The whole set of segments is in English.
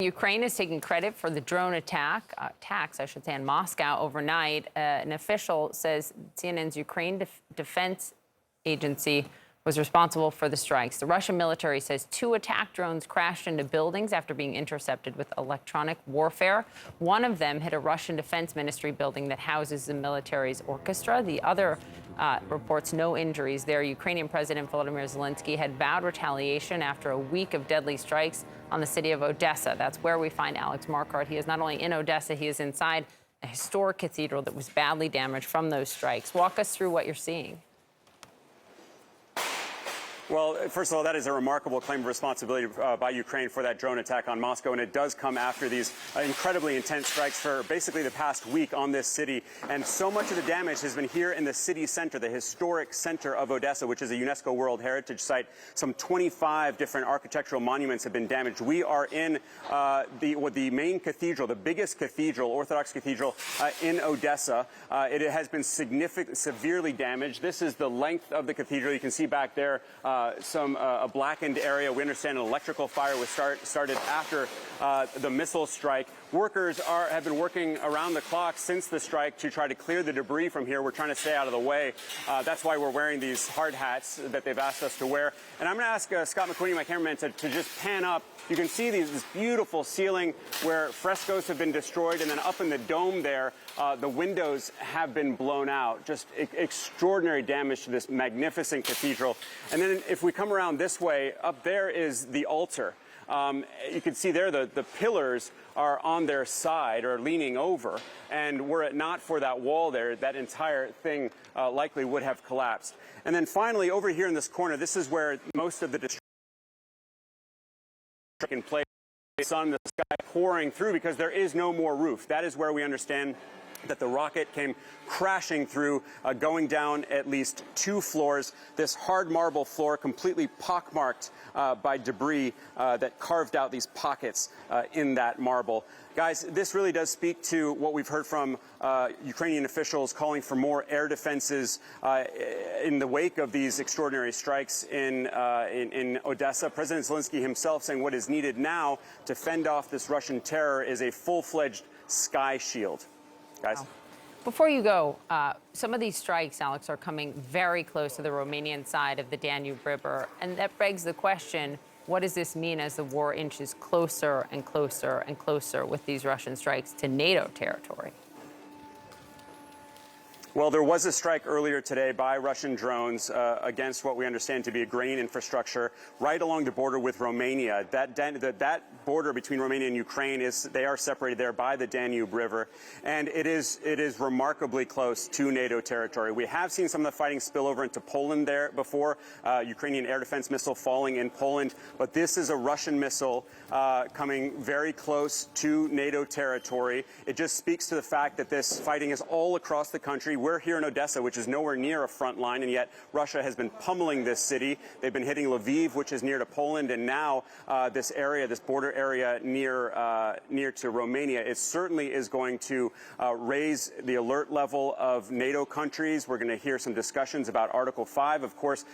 Ukraine is taking credit for the drone attacks, I should say, in Moscow overnight. An official says CNN's Ukraine Defense Agency was responsible for the strikes. The Russian military says 2 attack drones crashed into buildings after being intercepted with electronic warfare. One of them hit a Russian Defense Ministry building that houses the military's orchestra. The other reports no injuries there. Ukrainian President Volodymyr Zelensky had vowed retaliation after a week of deadly strikes on the city of Odessa. That's where we find Alex Marquardt. He is not only in Odessa, he is inside a historic cathedral that was badly damaged from those strikes. Walk us through what you're seeing. Well, first of all, that is a remarkable claim of responsibility by Ukraine for that drone attack on Moscow, and it does come after these incredibly intense strikes for basically the past week on this city. And so much of the damage has been here in the city center, the historic center of Odessa, which is a UNESCO World Heritage Site. Some 25 different architectural monuments have been damaged. We are in the main cathedral, the biggest cathedral, Orthodox cathedral in Odessa. It has been severely damaged. This is the length of the cathedral. You can see back there a blackened area. We understand an electrical fire was started after the missile strike. Workers have been working around the clock since the strike to try to clear the debris from here. We're trying to stay out of the way. That's why we're wearing these hard hats that they've asked us to wear. And I'm going to ask Scott McQueen, my cameraman, to just pan up. You can see this beautiful ceiling where frescoes have been destroyed, and then up in the dome there, the windows have been blown out. Just extraordinary damage to this magnificent cathedral. And then if we come around this way, up there is the altar. You can see there the pillars are on their side or leaning over, and were it not for that wall there, that entire thing likely would have collapsed. And then finally, over here in this corner, this is where most of the destruction in place. The sun, the sky pouring through because there is no more roof. That is where we understand that the rocket came crashing through, going down at least 2 floors. This hard marble floor completely pockmarked by debris that carved out these pockets in that marble. Guys, this really does speak to what we've heard from Ukrainian officials calling for more air defenses in the wake of these extraordinary strikes in Odessa. President Zelensky himself saying what is needed now to fend off this Russian terror is a full-fledged sky shield. Guys. Wow. Before you go, some of these strikes, Alex, are coming very close to the Romanian side of the Danube River. And that begs the question, what does this mean as the war inches closer and closer and closer with these Russian strikes to NATO territory? Well, there was a strike earlier today by Russian drones against what we understand to be a grain infrastructure right along the border with Romania. That border between Romania and Ukraine they are separated there by the Danube River, and it is remarkably close to NATO territory. We have seen some of the fighting spill over into Poland there before, Ukrainian air defense missile falling in Poland, but this is a Russian missile coming very close to NATO territory. It just speaks to the fact that this fighting is all across the country. We're here in Odessa, which is nowhere near a front line, and yet Russia has been pummeling this city. They've been hitting Lviv, which is near to Poland, and now this border area near to Romania. It certainly is going to raise the alert level of NATO countries. We're going to hear some discussions about Article 5. Of course,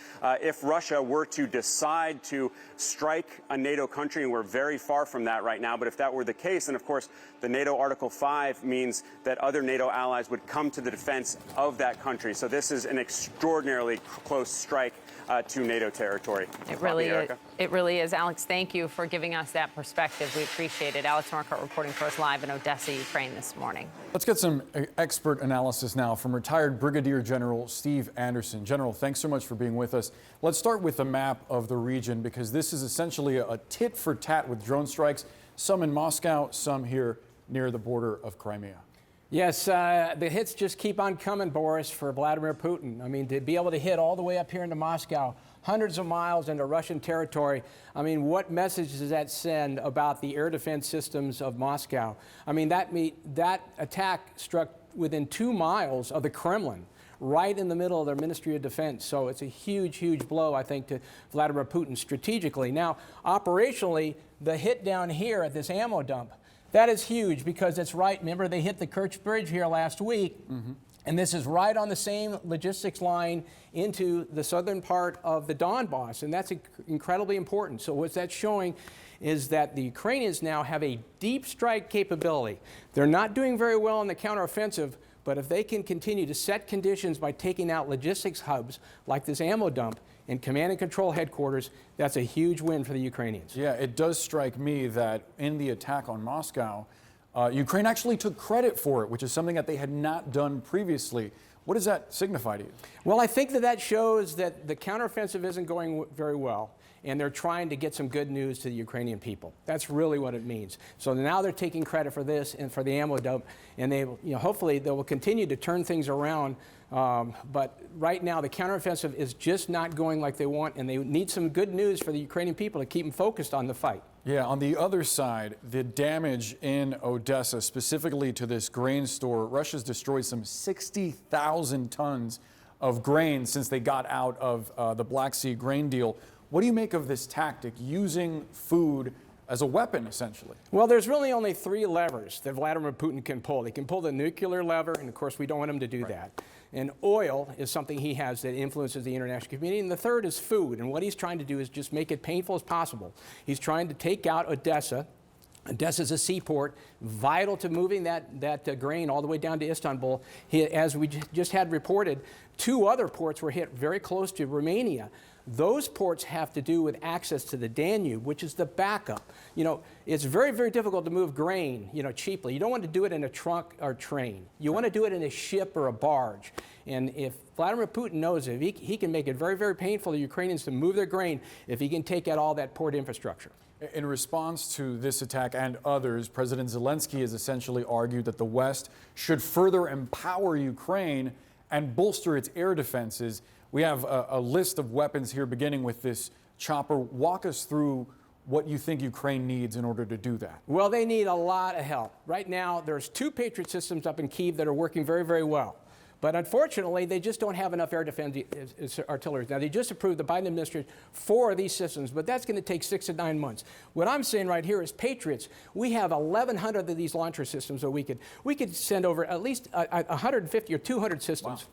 if Russia were to decide to strike a NATO country, and we're very far from that right now, but if that were the case, then of course the NATO Article 5 means that other NATO allies would come to the defense of that country. So this is an extraordinarily close strike to NATO territory. It really is. It really is. Alex, thank you for giving us that perspective. We appreciate it. Alex Marquardt reporting for us live in Odessa, Ukraine this morning. Let's get some expert analysis now from retired Brigadier General Steve Anderson. General, thanks so much for being with us. Let's start with the map of the region, because this is essentially a tit for tat with drone strikes, some in Moscow, some here near the border of Crimea. Yes, the hits just keep on coming, Boris, for Vladimir Putin. I mean, to be able to hit all the way up here into Moscow, hundreds of miles into Russian territory, I mean, what message does that send about the air defense systems of Moscow? I mean, that attack struck within 2 miles of the Kremlin, right in the middle of their Ministry of Defense. So it's a huge, huge blow, I think, to Vladimir Putin strategically. Now, operationally, the hit down here at this ammo dump, that is huge because it's right. Remember, they hit the Kerch Bridge here last week. And this is right on the same logistics line into the southern part of the Donbass, and that's incredibly important. So what that's showing is that the Ukrainians now have a deep strike capability. They're not doing very well in the counteroffensive, but if they can continue to set conditions by taking out logistics hubs like this ammo dump and command and control headquarters, that's a huge win for the Ukrainians. Yeah, it does strike me that in the attack on Moscow, Ukraine actually took credit for it, which is something that they had not done previously. What does that signify to you? Well, I think that shows that the counteroffensive isn't going very well, and they're trying to get some good news to the Ukrainian people. That's really what it means. So now they're taking credit for this and for the ammo dump, and they, hopefully they will continue to turn things around. But right now, the counteroffensive is just not going like they want, and they need some good news for the Ukrainian people to keep them focused on the fight. Yeah, on the other side, the damage in Odessa, specifically to this grain store, Russia's destroyed some 60,000 tons of grain since they got out of the Black Sea grain deal. What do you make of this tactic, using food as a weapon, essentially? Well, there's really only 3 levers that Vladimir Putin can pull. He can pull the nuclear lever, and of course we don't want him to do that. And oil is something he has that influences the international community. And the third is food. And what he's trying to do is just make it painful as possible. He's trying to take out Odessa. Odessa is a seaport, vital to moving that grain all the way down to Istanbul. As we just had reported, 2 other ports were hit very close to Romania. Those ports have to do with access to the Danube, which is the backup. It's very, very difficult to move grain, cheaply. You don't want to do it in a trunk or train. You want to do it in a ship or a barge. And if Vladimir Putin knows it, he can make it very, very painful for the Ukrainians to move their grain if he can take out all that port infrastructure. In response to this attack and others, President Zelensky has essentially argued that the West should further empower Ukraine and bolster its air defenses. We have a list of weapons here, beginning with this chopper. Walk us through what you think Ukraine needs in order to do that. Well, they need a lot of help. Right now, there's 2 Patriot systems up in Kyiv that are working very, very well. But unfortunately, they just don't have enough air defense artillery. Now, they just approved the Biden administration 4 of these systems, but that's going to take 6 to 9 months. What I'm saying right here is Patriots. We have 1,100 of these launcher systems, so we could send over at least 150 or 200 systems. Wow.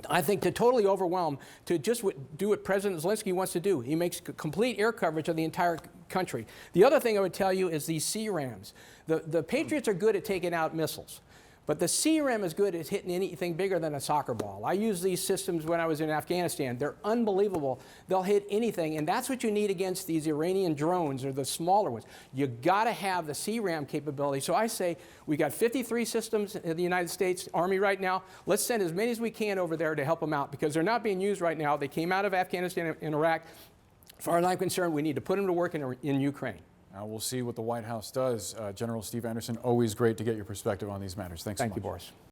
I think to totally overwhelm, to just do what President Zelensky wants to do. He makes complete air coverage of the entire country. The other thing I would tell you is these CRAMs. The Patriots are good at taking out missiles. But the CRAM is good at hitting anything bigger than a soccer ball. I used these systems when I was in Afghanistan. They're unbelievable. They'll hit anything, and that's what you need against these Iranian drones, or the smaller ones. You got to have the CRAM capability. So I say we got 53 systems in the United States Army right now. Let's send as many as we can over there to help them out, because they're not being used right now. They came out of Afghanistan and Iraq. As far as I'm concerned, we need to put them to work in Ukraine. We'll see what the White House does. General Steve Anderson, always great to get your perspective on these matters. Thanks so much. Thank you, Boris.